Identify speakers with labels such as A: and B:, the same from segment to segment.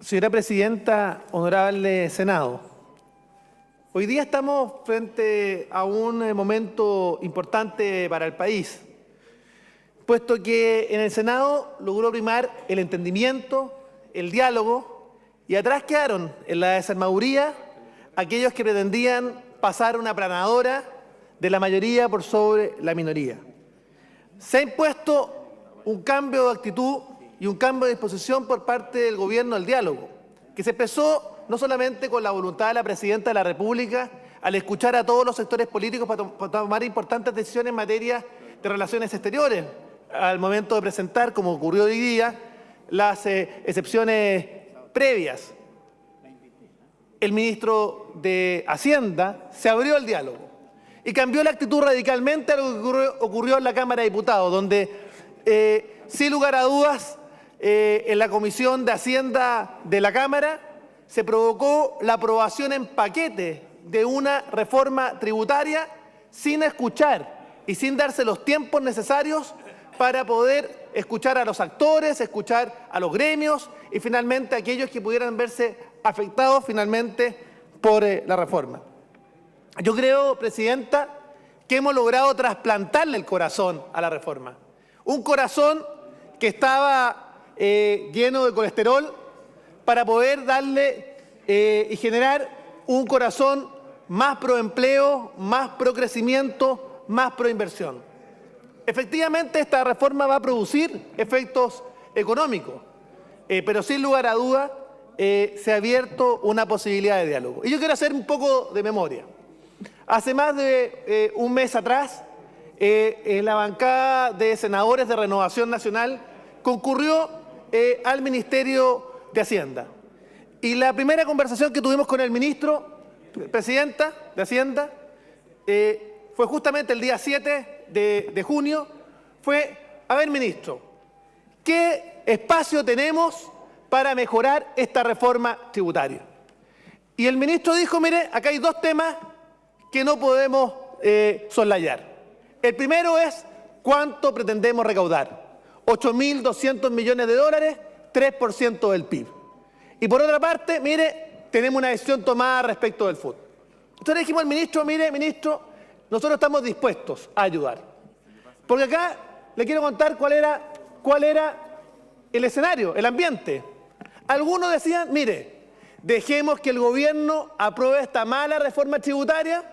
A: Señora Presidenta, honorable Senado, hoy día estamos frente a un momento importante para el país, puesto que en el Senado logró primar el entendimiento, el diálogo, y atrás quedaron en la desarmaduría aquellos que pretendían pasar una aplanadora de la mayoría por sobre la minoría. Se ha impuesto un cambio de actitud y un cambio de disposición por parte del Gobierno al diálogo, que se expresó no solamente con la voluntad de la Presidenta de la República al escuchar a todos los sectores políticos para tomar importantes decisiones en materia de relaciones exteriores, al momento de presentar, como ocurrió hoy día, las excepciones previas. El ministro de Hacienda se abrió al diálogo y cambió la actitud radicalmente a lo que ocurrió en la Cámara de Diputados, donde, sin lugar a dudas, en la Comisión de Hacienda de la Cámara se provocó la aprobación en paquete de una reforma tributaria sin escuchar y sin darse los tiempos necesarios para poder escuchar a los actores, escuchar a los gremios y finalmente a aquellos que pudieran verse afectados finalmente por la reforma. Yo creo, Presidenta, que hemos logrado trasplantarle el corazón a la reforma. Un corazón que estaba lleno de colesterol para poder darle y generar un corazón más pro empleo, más pro crecimiento, más pro inversión. Efectivamente, esta reforma va a producir efectos económicos, pero sin lugar a dudas se ha abierto una posibilidad de diálogo. Y yo quiero hacer un poco de memoria. Hace más de un mes atrás, en la bancada de senadores de Renovación Nacional concurrió al Ministerio de Hacienda. Y la primera conversación que tuvimos con el ministro, Presidenta de Hacienda, fue justamente el día 7 de junio, fue: a ver, ministro, ¿qué espacio tenemos para mejorar esta reforma tributaria? Y el ministro dijo: mire, acá hay dos temas que no podemos soslayar. El primero es cuánto pretendemos recaudar. 8.200 millones de dólares, 3% del PIB. Y por otra parte, mire, tenemos una decisión tomada respecto del fútbol. Entonces le dijimos al ministro: mire, ministro, nosotros estamos dispuestos a ayudar. Porque acá le quiero contar cuál era el escenario, el ambiente. Algunos decían: mire, dejemos que el gobierno apruebe esta mala reforma tributaria.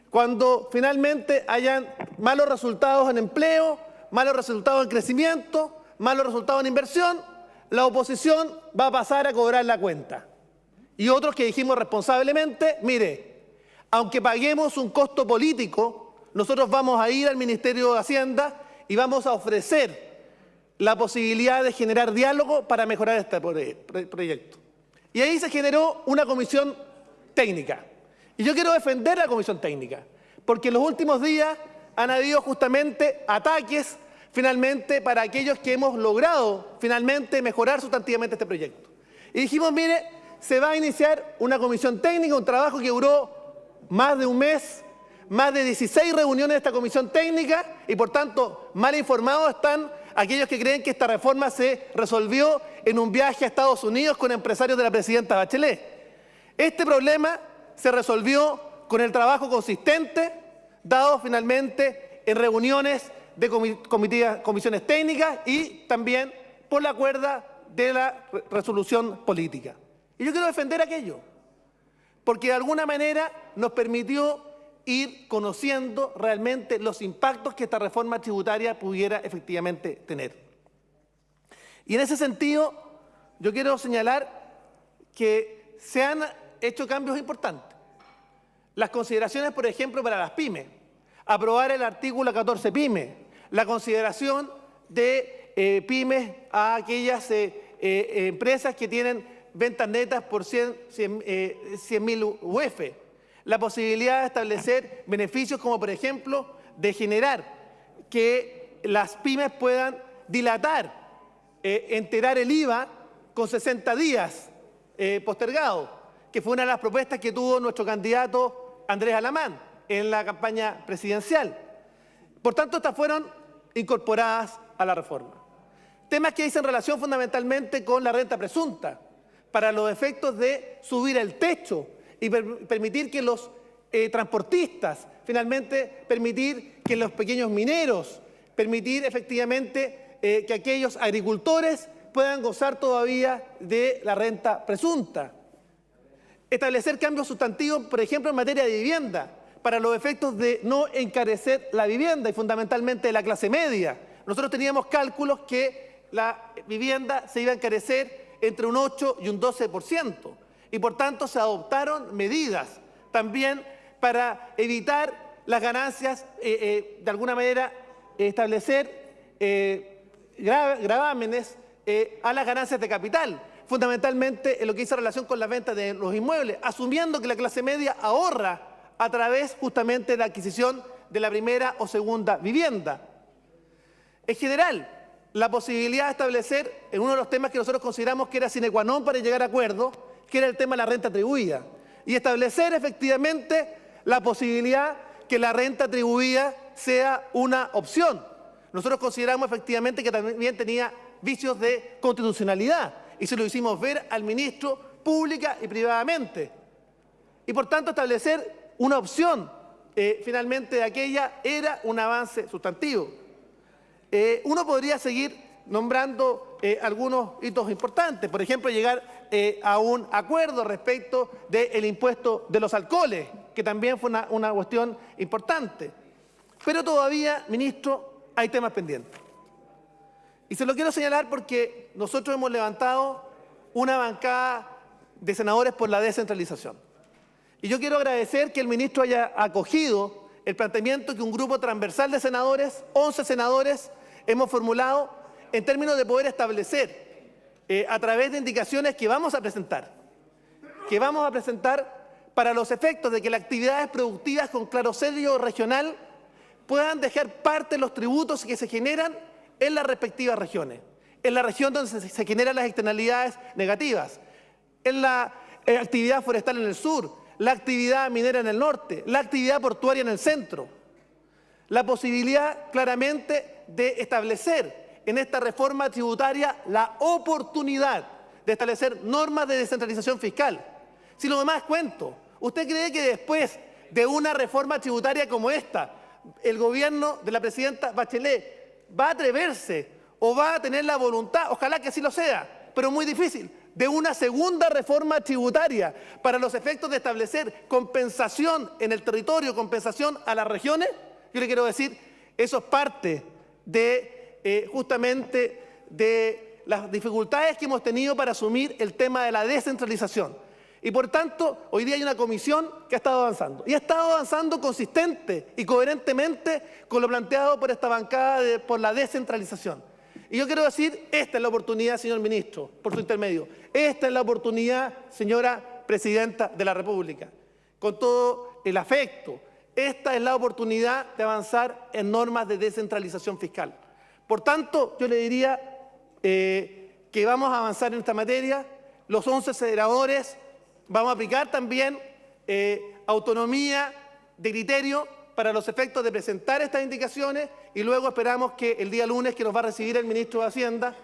A: Cuando finalmente hayan malos resultados en empleo, malos resultados en crecimiento, malos resultados en inversión, la oposición va a pasar a cobrar la cuenta. Y otros que dijimos responsablemente: mire, aunque paguemos un costo político, nosotros vamos a ir al Ministerio de Hacienda y vamos a ofrecer la posibilidad de generar diálogo para mejorar este proyecto. Y ahí se generó una comisión técnica. Y yo quiero defender la comisión técnica, porque en los últimos días han habido justamente ataques finalmente para aquellos que hemos logrado finalmente mejorar sustantivamente este proyecto. Y dijimos: mire, se va a iniciar una comisión técnica, un trabajo que duró más de un mes, más de 16 reuniones de esta comisión técnica, y por tanto mal informados están aquellos que creen que esta reforma se resolvió en un viaje a Estados Unidos con empresarios de la presidenta Bachelet. Este problema se resolvió con el trabajo consistente dado finalmente en reuniones de comisiones técnicas y también por la cuerda de la resolución política. Y yo quiero defender aquello, porque de alguna manera nos permitió ir conociendo realmente los impactos que esta reforma tributaria pudiera efectivamente tener. Y en ese sentido, yo quiero señalar que se han hecho cambios importantes. Las consideraciones, por ejemplo, para las pymes, aprobar el artículo 14 pymes, la consideración de pymes a aquellas empresas que tienen ventas netas por 100.000 UF, la posibilidad de establecer beneficios como, por ejemplo, de generar que las pymes puedan dilatar, enterar el IVA con 60 días postergado, que fue una de las propuestas que tuvo nuestro candidato Andrés Alamán en la campaña presidencial. Por tanto, estas fueron incorporadas a la reforma. Temas que dicen relación fundamentalmente con la renta presunta. para los efectos de subir el techo y permitir que los transportistas, finalmente permitir que los pequeños mineros, permitir efectivamente que aquellos agricultores puedan gozar todavía de la renta presunta. Establecer cambios sustantivos, por ejemplo, en materia de vivienda, para los efectos de no encarecer la vivienda y fundamentalmente de la clase media. Nosotros teníamos cálculos que la vivienda se iba a encarecer entre un 8 y un 12%. Y por tanto se adoptaron medidas también para evitar las ganancias, de alguna manera establecer gravámenes a las ganancias de capital, fundamentalmente en lo que hizo relación con la venta de los inmuebles, asumiendo que la clase media ahorra a través justamente de la adquisición de la primera o segunda vivienda. En general, la posibilidad de establecer, en uno de los temas que nosotros consideramos que era sine qua non para llegar a acuerdo, que era el tema de la renta atribuida, y establecer efectivamente la posibilidad que la renta atribuida sea una opción. Nosotros consideramos efectivamente que también tenía vicios de constitucionalidad, y se lo hicimos ver al ministro pública y privadamente. Y por tanto establecer una opción finalmente de aquella era un avance sustantivo. Uno podría seguir nombrando algunos hitos importantes, por ejemplo, llegar a un acuerdo respecto del impuesto de los alcoholes, que también fue una cuestión importante. Pero todavía, ministro, hay temas pendientes. Y se lo quiero señalar porque nosotros hemos levantado una bancada de senadores por la descentralización. Y yo quiero agradecer que el ministro haya acogido el planteamiento que un grupo transversal de senadores, 11 senadores, hemos formulado en términos de poder establecer a través de indicaciones que vamos a presentar para los efectos de que las actividades productivas con claro sello regional puedan dejar parte de los tributos que se generan en las respectivas regiones, en la región donde se generan las externalidades negativas, en la actividad forestal en el sur, la actividad minera en el norte, la actividad portuaria en el centro. La posibilidad claramente de establecer en esta reforma tributaria la oportunidad de establecer normas de descentralización fiscal. Si lo demás cuento, ¿usted cree que después de una reforma tributaria como esta, el gobierno de la presidenta Bachelet va a atreverse o va a tener la voluntad, ojalá que sí lo sea, pero muy difícil, de una segunda reforma tributaria para los efectos de establecer compensación en el territorio, compensación a las regiones? Yo le quiero decir, eso es parte de justamente de las dificultades que hemos tenido para asumir el tema de la descentralización. Y por tanto, hoy día hay una comisión que ha estado avanzando. Y ha estado avanzando consistente y coherentemente con lo planteado por esta bancada por la descentralización. Y yo quiero decir, esta es la oportunidad, señor ministro, por su intermedio. Esta es la oportunidad, señora presidenta de la República, con todo el afecto. Esta es la oportunidad de avanzar en normas de descentralización fiscal. Por tanto, yo le diría que vamos a avanzar en esta materia. Los 11 senadores vamos a aplicar también autonomía de criterio para los efectos de presentar estas indicaciones y luego esperamos que el día lunes, que nos va a recibir el ministro de Hacienda,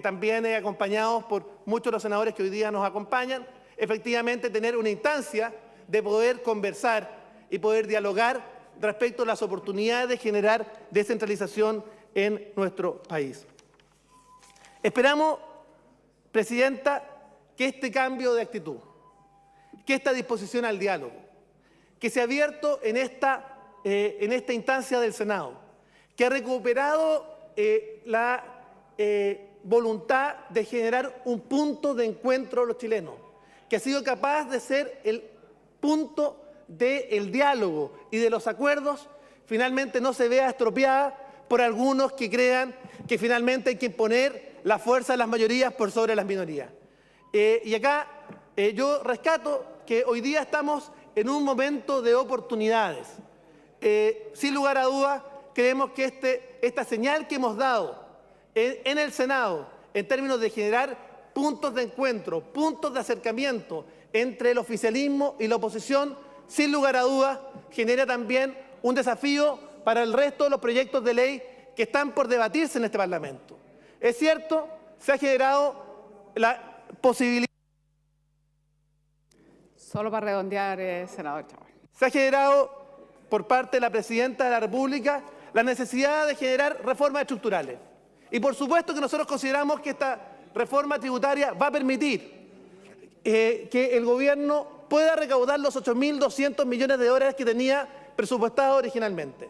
A: también acompañados por muchos de los senadores que hoy día nos acompañan, efectivamente tener una instancia de poder conversar y poder dialogar respecto a las oportunidades de generar descentralización en nuestro país. Esperamos, presidenta, que este cambio de actitud, que esta disposición al diálogo, que se ha abierto en esta instancia del Senado, que ha recuperado la voluntad de generar un punto de encuentro de los chilenos, que ha sido capaz de ser el punto del diálogo y de los acuerdos, finalmente no se vea estropeada por algunos que crean que finalmente hay que imponer la fuerza de las mayorías por sobre las minorías. Y acá yo rescato que hoy día estamos en un momento de oportunidades. Sin lugar a dudas, creemos que esta señal que hemos dado en el Senado, en términos de generar puntos de encuentro, puntos de acercamiento entre el oficialismo y la oposición, sin lugar a dudas, genera también un desafío para el resto de los proyectos de ley que están por debatirse en este Parlamento. Es cierto, se ha generado la posibilidades.
B: Solo para redondear, senador Chaguán.
A: Se ha generado por parte de la Presidenta de la República la necesidad de generar reformas estructurales. Y por supuesto que nosotros consideramos que esta reforma tributaria va a permitir que el gobierno pueda recaudar los 8.200 millones de dólares que tenía presupuestado originalmente.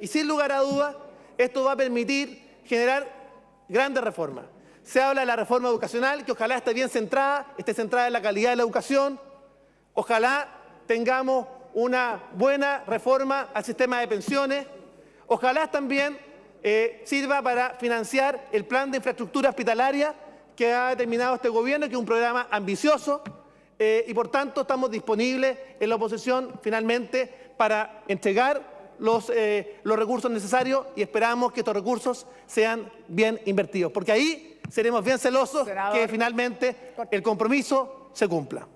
A: Y sin lugar a dudas, esto va a permitir generar grandes reformas. Se habla de la reforma educacional, que ojalá esté bien centrada, esté centrada en la calidad de la educación. Ojalá tengamos una buena reforma al sistema de pensiones. Ojalá también sirva para financiar el plan de infraestructura hospitalaria que ha determinado este gobierno, que es un programa ambicioso, y por tanto estamos disponibles en la oposición finalmente para entregar los recursos necesarios y esperamos que estos recursos sean bien invertidos, porque ahí seremos bien celosos que finalmente el compromiso se cumpla.